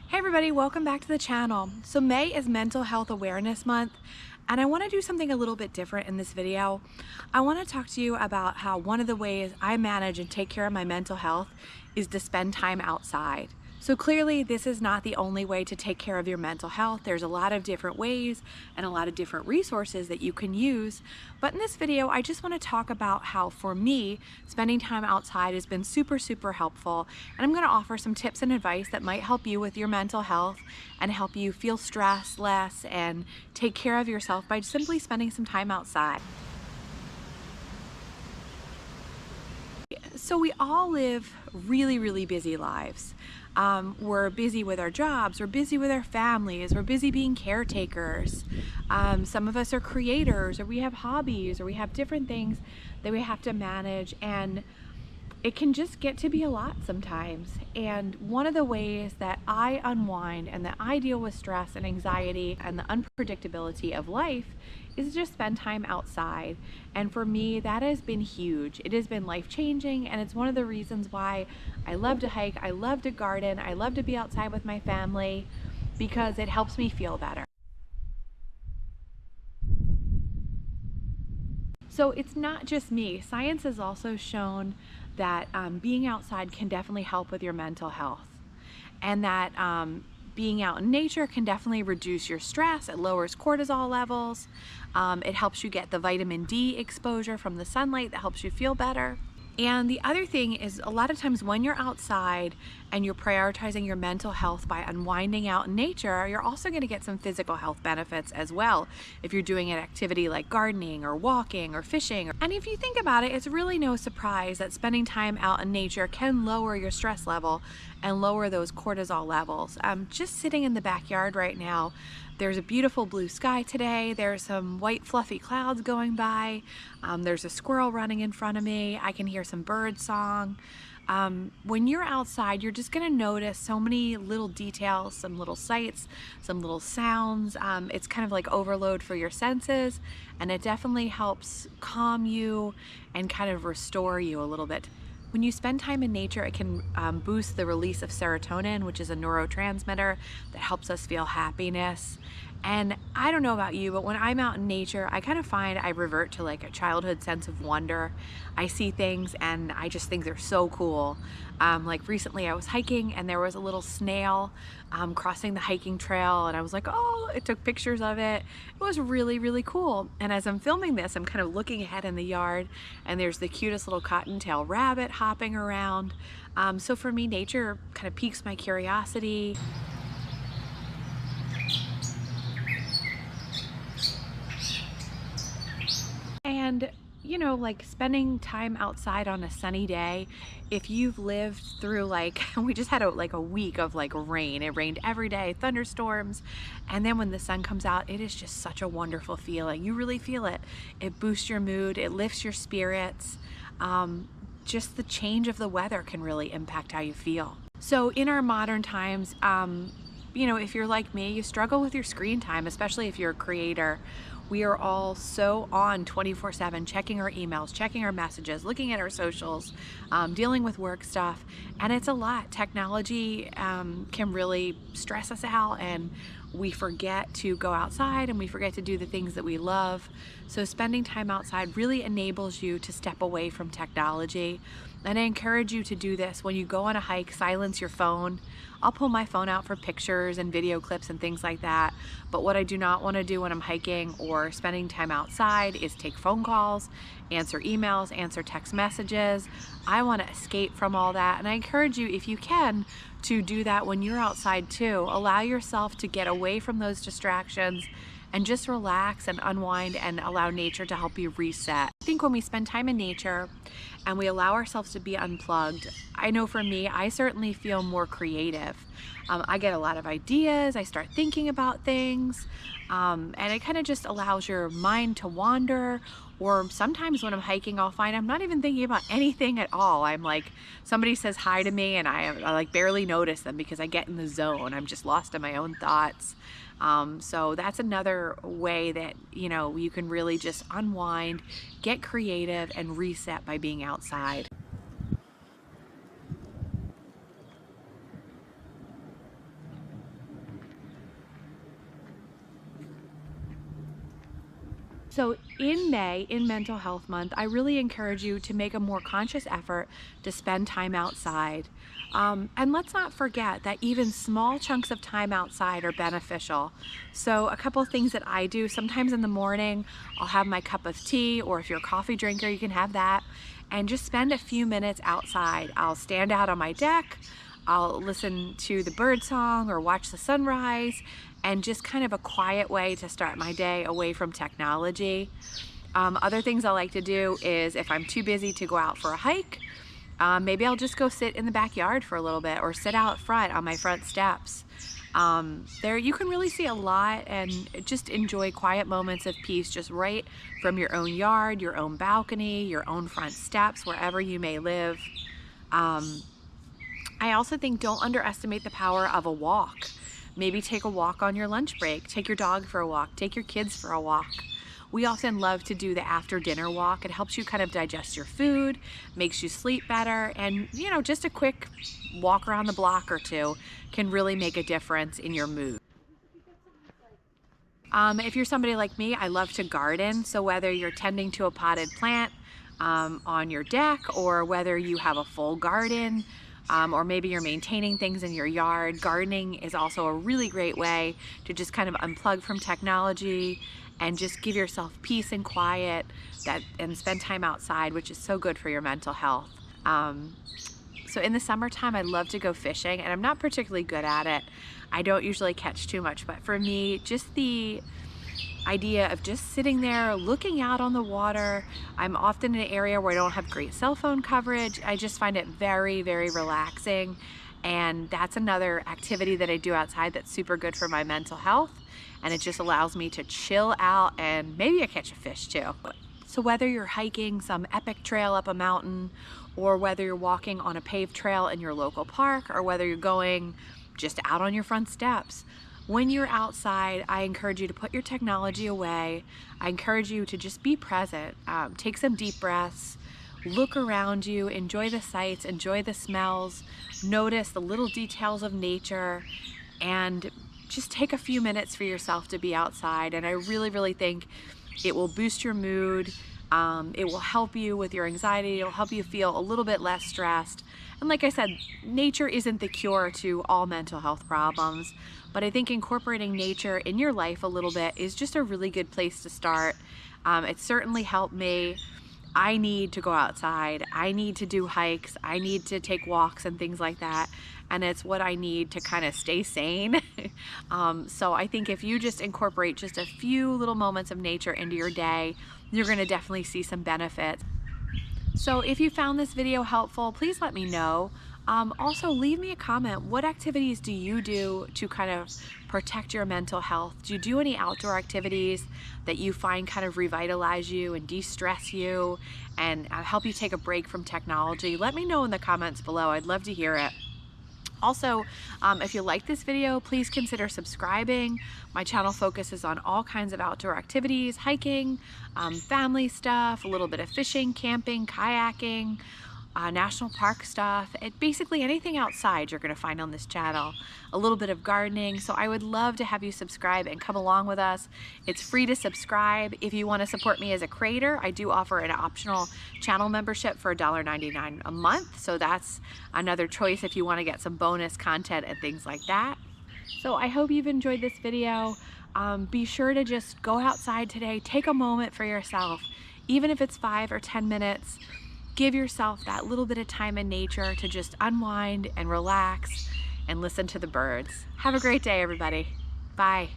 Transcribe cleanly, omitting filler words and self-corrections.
Hey everybody, welcome back to the channel. So May is Mental Health Awareness Month, and I want to do something a little bit different in this video. I want to talk to you about how one of the ways I manage and take care of my mental health is to spend time outside. So clearly this is not the only way to take care of your mental health. There's a lot of different ways and a lot of different resources that you can use. But in this video, I just want to talk about how for me, spending time outside has been super helpful. And I'm going to offer some tips and advice that might help you with your mental health and help you feel stressed less and take care of yourself by simply spending some time outside. So we all live really busy lives. We're busy with our jobs, we're busy with our families, we're busy being caretakers. Some of us are creators, or we have hobbies, or we have different things that we have to manage, and it can just get to be a lot sometimes. And one of the ways that I unwind and that I deal with stress and anxiety and the unpredictability of life is just spend time outside. And for me, that has been huge. It has been life-changing, and it's one of the reasons why I love to hike, I love to garden, I love to be outside with my family, because it helps me feel better. So it's not just me. Science has also shown that being outside can definitely help with your mental health, and that being out in nature can definitely reduce your stress. It lowers cortisol levels. It helps you get the vitamin D exposure from the sunlight that helps you feel better. And the other thing is, a lot of times when you're outside and you're prioritizing your mental health by unwinding out in nature, you're also going to get some physical health benefits as well if you're doing an activity like gardening or walking or fishing. And if you think about it, it's really no surprise that spending time out in nature can lower your stress level and lower those cortisol levels. Just sitting in the backyard right now, there's a beautiful blue sky today. There's some white fluffy clouds going by. There's a squirrel running in front of me. I can hear some bird song. When you're outside, you're just gonna notice so many little details, some little sights, some little sounds. It's kind of like overload for your senses, and it definitely helps calm you and kind of restore you a little bit. When you spend time in nature, it can boost the release of serotonin, which is a neurotransmitter that helps us feel happiness. And I don't know about you, but when I'm out in nature, I kind of find I revert to like a childhood sense of wonder. I see things and I just think they're so cool. Like recently I was hiking and there was a little snail crossing the hiking trail, and I was like, oh, I took pictures of it. It was really cool. And as I'm filming this, I'm kind of looking ahead in the yard, and there's the cutest little cottontail rabbit hopping around. So for me, nature kind of piques my curiosity. And you know, like spending time outside on a sunny day, if you've lived through like, we just had a week of like rain. It rained every day, thunderstorms, and then when the sun comes out, it is just such a wonderful feeling. You really feel it. It boosts your mood, it lifts your spirits. Just the change of the weather can really impact how you feel. So in our modern times, you know, if you're like me, you struggle with your screen time, especially if you're a creator. We are all so on 24/7, checking our emails, checking our messages, looking at our socials, dealing with work stuff, and it's a lot. Technology can really stress us out, and we forget to go outside and we forget to do the things that we love. So spending time outside really enables you to step away from technology. And I encourage you to do this. When you go on a hike, silence your phone. I'll pull my phone out for pictures and video clips and things like that. But what I do not want to do when I'm hiking or spending time outside is take phone calls, answer emails, answer text messages. I want to escape from all that. And I encourage you, if you can, to do that when you're outside too. Allow yourself to get away from those distractions and just relax and unwind and allow nature to help you reset. I think when we spend time in nature and we allow ourselves to be unplugged, I know for me, I certainly feel more creative. I get a lot of ideas, I start thinking about things, and it kind of just allows your mind to wander. Or sometimes when I'm hiking, I'll find I'm not even thinking about anything at all. I'm like, somebody says hi to me and I like barely notice them because I get in the zone. I'm just lost in my own thoughts. So that's another way that, you know, you can really just unwind, get creative, and reset by being outside. So in May, in Mental Health Month, I really encourage you to make a more conscious effort to spend time outside. And let's not forget that even small chunks of time outside are beneficial. So a couple of things that I do, sometimes in the morning, I'll have my cup of tea, or if you're a coffee drinker, you can have that, and just spend a few minutes outside. I'll stand out on my deck, I'll listen to the bird song or watch the sunrise, and just kind of a quiet way to start my day away from technology. Other things I like to do is, if I'm too busy to go out for a hike, maybe I'll just go sit in the backyard for a little bit, or sit out front on my front steps. There you can really see a lot and just enjoy quiet moments of peace just right from your own yard, your own balcony, your own front steps, wherever you may live. I also think don't underestimate the power of a walk. Maybe take a walk on your lunch break, take your dog for a walk, take your kids for a walk. We often love to do the after dinner walk. It helps you kind of digest your food, makes you sleep better, and just a quick walk around the block or two can really make a difference in your mood. If you're somebody like me, I love to garden. So whether you're tending to a potted plant on your deck, or whether you have a full garden, or maybe you're maintaining things in your yard, gardening is also a really great way to just kind of unplug from technology and just give yourself peace and quiet and spend time outside, which is so good for your mental health. So in the summertime, I love to go fishing, and I'm not particularly good at it. I don't usually catch too much, but for me, just the idea of just sitting there looking out on the water. I'm often in an area where I don't have great cell phone coverage. I just find it very, very relaxing, and that's another activity that I do outside that's super good for my mental health, and it just allows me to chill out, and maybe I catch a fish too. So whether you're hiking some epic trail up a mountain, or whether you're walking on a paved trail in your local park, or whether you're going just out on your front steps, when you're outside, I encourage you to put your technology away. I encourage you to just be present. Take some deep breaths, look around you, enjoy the sights, enjoy the smells, notice the little details of nature, and just take a few minutes for yourself to be outside. And I really, really think it will boost your mood. It will help you with your anxiety. It will help you feel a little bit less stressed. And like I said, nature isn't the cure to all mental health problems, but I think incorporating nature in your life a little bit is just a really good place to start. It certainly helped me. I need to go outside. I need to do hikes. I need to take walks and things like that. And it's what I need to kind of stay sane. So I think if you just incorporate just a few little moments of nature into your day, you're going to definitely see some benefits. So if you found this video helpful, please let me know. Also, leave me a comment. What activities do you do to kind of protect your mental health? Do you do any outdoor activities that you find kind of revitalize you and de-stress you and help you take a break from technology? Let me know in the comments below. I'd love to hear it. Also, if you like this video, please consider subscribing. My channel focuses on all kinds of outdoor activities, hiking, family stuff, a little bit of fishing, camping, kayaking, national park stuff. Basically anything outside you're going to find on this channel. A little bit of gardening. So I would love to have you subscribe and come along with us. It's free to subscribe. If you want to support me as a creator, I do offer an optional channel membership for $1.99 a month. So that's another choice if you want to get some bonus content and things like that. So I hope you've enjoyed this video. Be sure to just go outside today. Take a moment for yourself, even if it's 5 or 10 minutes. Give yourself that little bit of time in nature to just unwind and relax and listen to the birds. Have a great day, everybody. Bye.